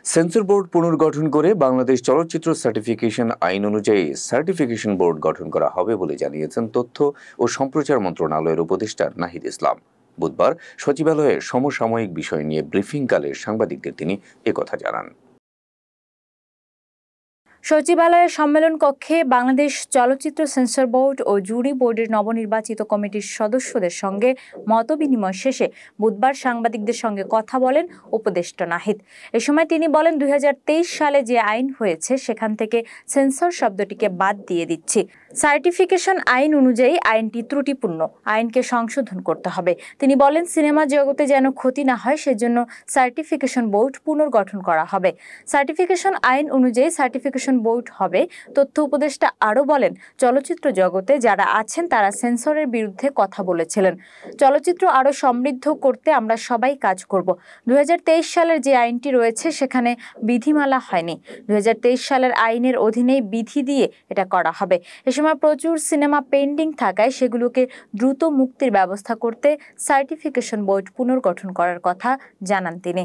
Censor board পুনর্গঠন করে বাংলাদেশ চলচ্চিত্র সার্টিফিকেশন আইন অনুযায়ী সার্টিফিকেশন বোর্ড গঠন করা হবে বলে জানিয়েছেন তথ্য ও সম্প্রচার মন্ত্রণালয়ের উপদেষ্টা নাহিদ ইসলাম। বুধবার সচিবালয়ে সমসাময়িক বিষয় নিয়ে ব্রিফিংকালে সাংবাদিকদের তিনি একথা জানান। সচিবালয়ের সম্মেলন কক্ষে বাংলাদেশ চলচ্চিত্র সেন্সর বোর্ড ও জুরি বোর্ডের নবনির্বাচিত কমিটির সদস্যদের সঙ্গে মতবিনিময় শেষে বুধবার সাংবাদিকদের সঙ্গে কথা বলেন উপদেষ্টা নাহিদ। এ সময় তিনি বলেন, 2023 সালে যে আইন হয়েছে সেখান থেকে সেন্সর শব্দটিকে বাদ দিয়ে দিচ্ছি। সার্টিফিকেশন আইন অনুযায়ী আইনটি ত্রুটিপূর্ণ, আইনকে সংশোধন করতে হবে। তিনি বলেন, সিনেমা জগতে যেন ক্ষতি না হয় সেজন্য সার্টিফিকেশন বোর্ড পুনর্গঠন করা হবে। সার্টিফিকেশন আইন অনুযায়ী সার্টিফিকেশন বোর্ড হবে। তথ্য উপদেষ্টা আরও বলেন, চলচ্চিত্র জগতে যারা আছেন তারা সেন্সরের বিরুদ্ধে কথা বলেছিলেন। চলচ্চিত্র আরও সমৃদ্ধ করতে আমরা সবাই কাজ করব। 2023 সালের যে আইনটি রয়েছে সেখানে বিধিমালা হয়নি। 2023 সালের আইনের অধীনেই বিধি দিয়ে এটা করা হবে। এ সময় প্রচুর সিনেমা পেন্ডিং থাকায় সেগুলোকে দ্রুত মুক্তির ব্যবস্থা করতে সার্টিফিকেশন বোর্ড পুনর্গঠন করার কথা জানান তিনি।